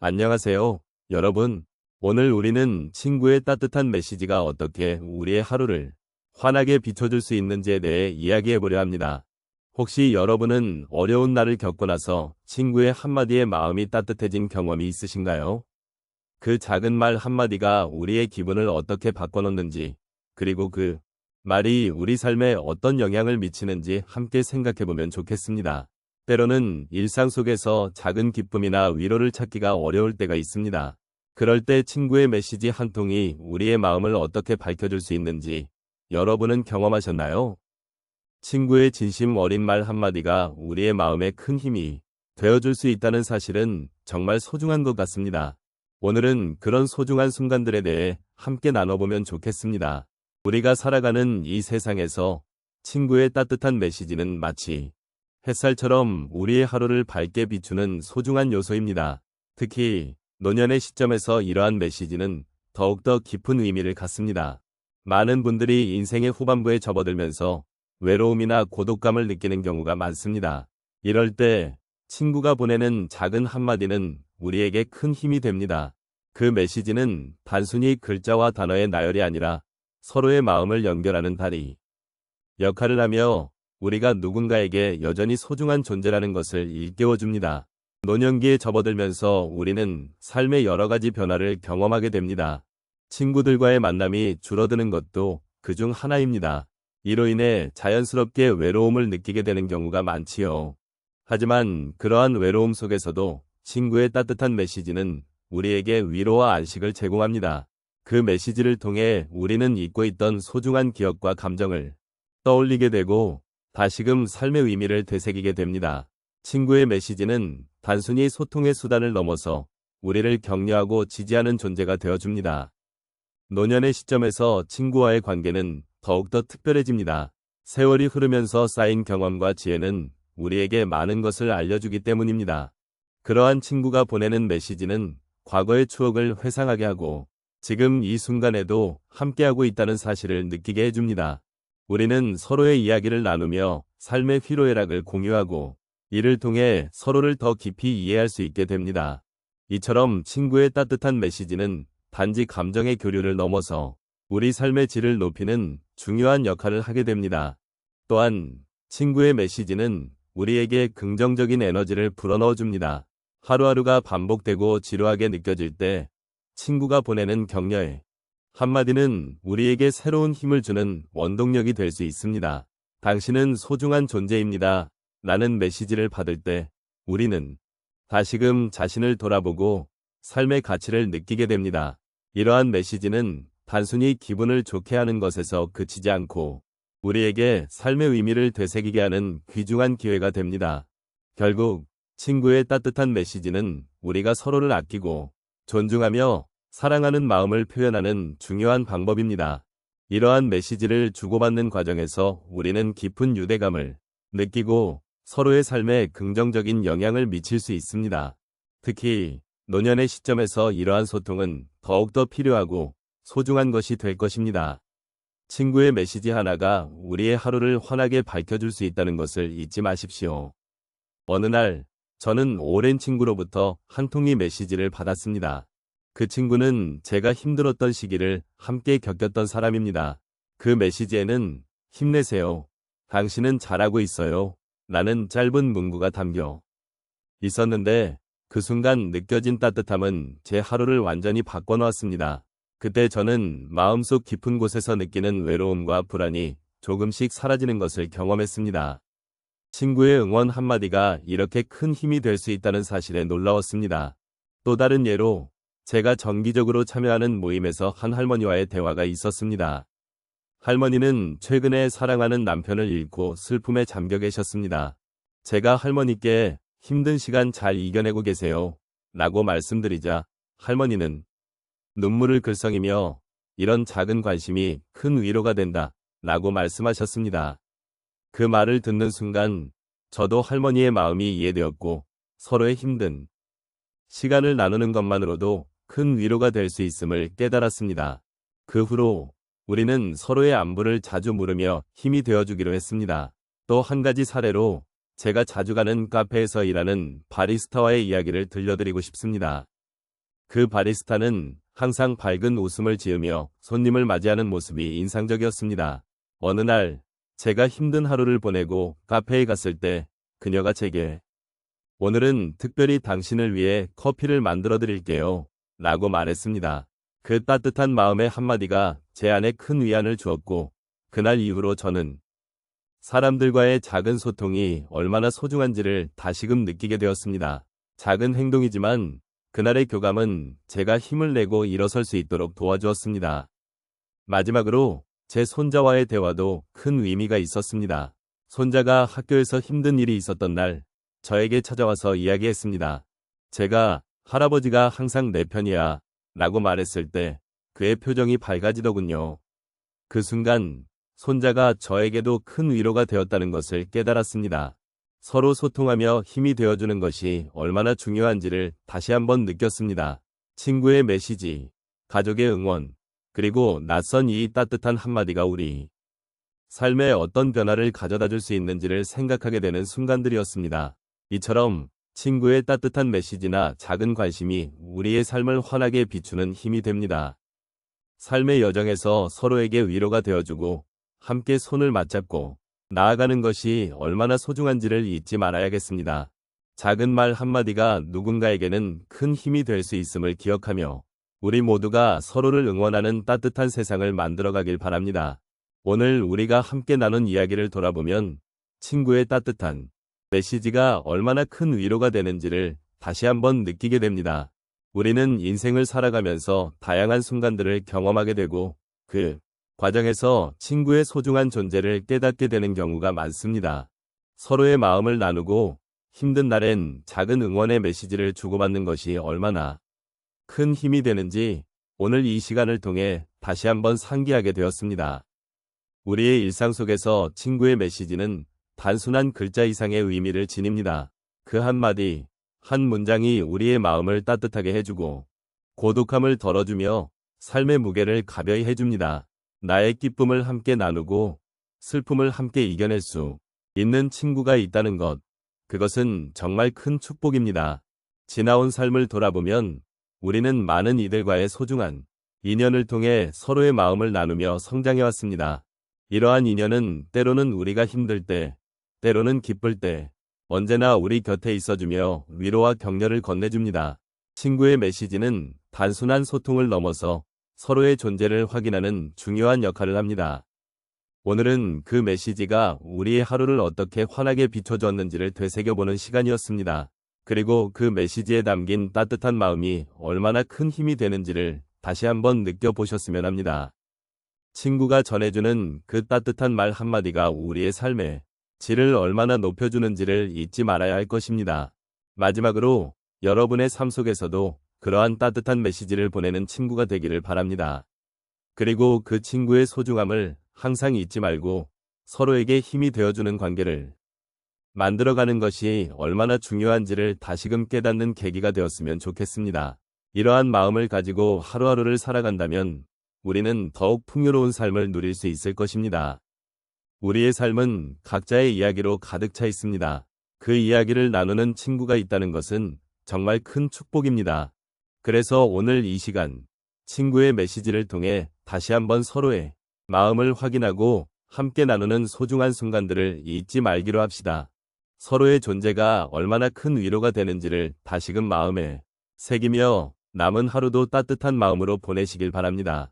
안녕하세요, 여러분. 오늘 우리는 친구의 따뜻한 메시지가 어떻게 우리의 하루를 환하게 비춰줄 수 있는지에 대해 이야기해보려 합니다. 혹시 여러분은 어려운 날을 겪고 나서 친구의 한마디에 마음이 따뜻해진 경험이 있으신가요? 그 작은 말 한마디가 우리의 기분을 어떻게 바꿔놓는지, 그리고 그 말이 우리 삶에 어떤 영향을 미치는지 함께 생각해보면 좋겠습니다. 때로는 일상 속에서 작은 기쁨이나 위로를 찾기가 어려울 때가 있습니다. 그럴 때 친구의 메시지 한 통이 우리의 마음을 어떻게 밝혀줄 수 있는지 여러분은 경험하셨나요? 친구의 진심 어린 말 한마디가 우리의 마음에 큰 힘이 되어줄 수 있다는 사실은 정말 소중한 것 같습니다. 오늘은 그런 소중한 순간들에 대해 함께 나눠보면 좋겠습니다. 우리가 살아가는 이 세상에서 친구의 따뜻한 메시지는 마치 햇살처럼 우리의 하루를 밝게 비추는 소중한 요소입니다. 특히 노년의 시점에서 이러한 메시지는 더욱더 깊은 의미를 갖습니다. 많은 분들이 인생의 후반부에 접어들면서 외로움이나 고독감을 느끼는 경우가 많습니다. 이럴 때 친구가 보내는 작은 한마디는 우리에게 큰 힘이 됩니다. 그 메시지는 단순히 글자와 단어의 나열이 아니라 서로의 마음을 연결하는 다리 역할을 하며 우리가 누군가에게 여전히 소중한 존재라는 것을 일깨워줍니다. 노년기에 접어들면서 우리는 삶의 여러 가지 변화를 경험하게 됩니다. 친구들과의 만남이 줄어드는 것도 그중 하나입니다. 이로 인해 자연스럽게 외로움을 느끼게 되는 경우가 많지요. 하지만 그러한 외로움 속에서도 친구의 따뜻한 메시지는 우리에게 위로와 안식을 제공합니다. 그 메시지를 통해 우리는 잊고 있던 소중한 기억과 감정을 떠올리게 되고 다시금 삶의 의미를 되새기게 됩니다. 친구의 메시지는 단순히 소통의 수단을 넘어서 우리를 격려하고 지지하는 존재가 되어줍니다. 노년의 시점에서 친구와의 관계는 더욱더 특별해집니다. 세월이 흐르면서 쌓인 경험과 지혜는 우리에게 많은 것을 알려주기 때문입니다. 그러한 친구가 보내는 메시지는 과거의 추억을 회상하게 하고 지금 이 순간에도 함께하고 있다는 사실을 느끼게 해줍니다. 우리는 서로의 이야기를 나누며 삶의 희로애락을 공유하고 이를 통해 서로를 더 깊이 이해할 수 있게 됩니다. 이처럼 친구의 따뜻한 메시지는 단지 감정의 교류를 넘어서 우리 삶의 질을 높이는 중요한 역할을 하게 됩니다. 또한 친구의 메시지는 우리에게 긍정적인 에너지를 불어넣어 줍니다. 하루하루가 반복되고 지루하게 느껴질 때 친구가 보내는 격려의 한마디는 우리에게 새로운 힘을 주는 원동력이 될 수 있습니다. 당신은 소중한 존재입니다. 라는 메시지를 받을 때 우리는 다시금 자신을 돌아보고 삶의 가치를 느끼게 됩니다. 이러한 메시지는 단순히 기분을 좋게 하는 것에서 그치지 않고 우리에게 삶의 의미를 되새기게 하는 귀중한 기회가 됩니다. 결국 친구의 따뜻한 메시지는 우리가 서로를 아끼고 존중하며 사랑하는 마음을 표현하는 중요한 방법입니다. 이러한 메시지를 주고받는 과정에서 우리는 깊은 유대감을 느끼고 서로의 삶에 긍정적인 영향을 미칠 수 있습니다. 특히 노년의 시점에서 이러한 소통은 더욱더 필요하고 소중한 것이 될 것입니다. 친구의 메시지 하나가 우리의 하루를 환하게 밝혀줄 수 있다는 것을 잊지 마십시오. 어느 날 저는 오랜 친구로부터 한 통의 메시지를 받았습니다. 그 친구는 제가 힘들었던 시기를 함께 겪었던 사람입니다. 그 메시지에는 힘내세요. 당신은 잘하고 있어요. 라는 짧은 문구가 담겨 있었는데 그 순간 느껴진 따뜻함은 제 하루를 완전히 바꿔놓았습니다. 그때 저는 마음속 깊은 곳에서 느끼는 외로움과 불안이 조금씩 사라지는 것을 경험했습니다. 친구의 응원 한마디가 이렇게 큰 힘이 될 수 있다는 사실에 놀라웠습니다. 또 다른 예로 제가 정기적으로 참여하는 모임에서 한 할머니와의 대화가 있었습니다. 할머니는 최근에 사랑하는 남편을 잃고 슬픔에 잠겨 계셨습니다. 제가 할머니께 힘든 시간 잘 이겨내고 계세요. 라고 말씀드리자 할머니는 눈물을 글썽이며 이런 작은 관심이 큰 위로가 된다. 라고 말씀하셨습니다. 그 말을 듣는 순간 저도 할머니의 마음이 이해되었고 서로의 힘든 시간을 나누는 것만으로도 큰 위로가 될 수 있음을 깨달았습니다. 그 후로 우리는 서로의 안부를 자주 물으며 힘이 되어주기로 했습니다. 또 한 가지 사례로 제가 자주 가는 카페에서 일하는 바리스타와의 이야기를 들려드리고 싶습니다. 그 바리스타는 항상 밝은 웃음을 지으며 손님을 맞이하는 모습이 인상적이었습니다. 어느 날 제가 힘든 하루를 보내고 카페에 갔을 때 그녀가 제게 오늘은 특별히 당신을 위해 커피를 만들어 드릴게요. 라고 말했습니다. 그 따뜻한 마음의 한마디가 제 안에 큰 위안을 주었고 그날 이후로 저는 사람들과의 작은 소통이 얼마나 소중한지를 다시금 느끼게 되었습니다. 작은 행동이지만 그날의 교감은 제가 힘을 내고 일어설 수 있도록 도와주었습니다. 마지막으로 제 손자와의 대화도 큰 의미가 있었습니다. 손자가 학교에서 힘든 일이 있었던 날 저에게 찾아와서 이야기했습니다. 제가 할아버지가 항상 내 편이야 라고 말했을 때 그의 표정이 밝아지더군요. 그 순간 손자가 저에게도 큰 위로가 되었다는 것을 깨달았습니다. 서로 소통하며 힘이 되어주는 것이 얼마나 중요한지를 다시 한번 느꼈습니다. 친구의 메시지, 가족의 응원, 그리고 낯선 이 따뜻한 한마디가 우리 삶에 어떤 변화를 가져다 줄 수 있는지를 생각하게 되는 순간들이었습니다. 이처럼 친구의 따뜻한 메시지나 작은 관심이 우리의 삶을 환하게 비추는 힘이 됩니다. 삶의 여정에서 서로에게 위로가 되어주고 함께 손을 맞잡고 나아가는 것이 얼마나 소중한지를 잊지 말아야겠습니다. 작은 말 한마디가 누군가에게는 큰 힘이 될 수 있음을 기억하며 우리 모두가 서로를 응원하는 따뜻한 세상을 만들어가길 바랍니다. 오늘 우리가 함께 나눈 이야기를 돌아보면 친구의 따뜻한 메시지가 얼마나 큰 위로가 되는지를 다시 한번 느끼게 됩니다. 우리는 인생을 살아가면서 다양한 순간들을 경험하게 되고 그 과정에서 친구의 소중한 존재를 깨닫게 되는 경우가 많습니다. 서로의 마음을 나누고 힘든 날엔 작은 응원의 메시지를 주고받는 것이 얼마나 큰 힘이 되는지 오늘 이 시간을 통해 다시 한번 상기하게 되었습니다. 우리의 일상 속에서 친구의 메시지는 단순한 글자 이상의 의미를 지닙니다. 그 한마디, 한 문장이 우리의 마음을 따뜻하게 해주고 고독함을 덜어주며 삶의 무게를 가벼이 해줍니다. 나의 기쁨을 함께 나누고 슬픔을 함께 이겨낼 수 있는 친구가 있다는 것, 그것은 정말 큰 축복입니다. 지나온 삶을 돌아보면 우리는 많은 이들과의 소중한 인연을 통해 서로의 마음을 나누며 성장해왔습니다. 이러한 인연은 때로는 우리가 힘들 때, 때로는 기쁠 때 언제나 우리 곁에 있어주며 위로와 격려를 건네줍니다. 친구의 메시지는 단순한 소통을 넘어서 서로의 존재를 확인하는 중요한 역할을 합니다. 오늘은 그 메시지가 우리의 하루를 어떻게 환하게 비춰주었는지를 되새겨보는 시간이었습니다. 그리고 그 메시지에 담긴 따뜻한 마음이 얼마나 큰 힘이 되는지를 다시 한번 느껴보셨으면 합니다. 친구가 전해주는 그 따뜻한 말 한마디가 우리의 삶의 질을 얼마나 높여주는지를 잊지 말아야 할 것입니다. 마지막으로 여러분의 삶 속에서도 그러한 따뜻한 메시지를 보내는 친구가 되기를 바랍니다. 그리고 그 친구의 소중함을 항상 잊지 말고 서로에게 힘이 되어주는 관계를 만들어가는 것이 얼마나 중요한지를 다시금 깨닫는 계기가 되었으면 좋겠습니다. 이러한 마음을 가지고 하루하루를 살아간다면 우리는 더욱 풍요로운 삶을 누릴 수 있을 것입니다. 우리의 삶은 각자의 이야기로 가득 차 있습니다. 그 이야기를 나누는 친구가 있다는 것은 정말 큰 축복입니다. 그래서 오늘 이 시간 친구의 메시지를 통해 다시 한번 서로의 마음을 확인하고 함께 나누는 소중한 순간들을 잊지 말기로 합시다. 서로의 존재가 얼마나 큰 위로가 되는지를 다시금 마음에 새기며 남은 하루도 따뜻한 마음으로 보내시길 바랍니다.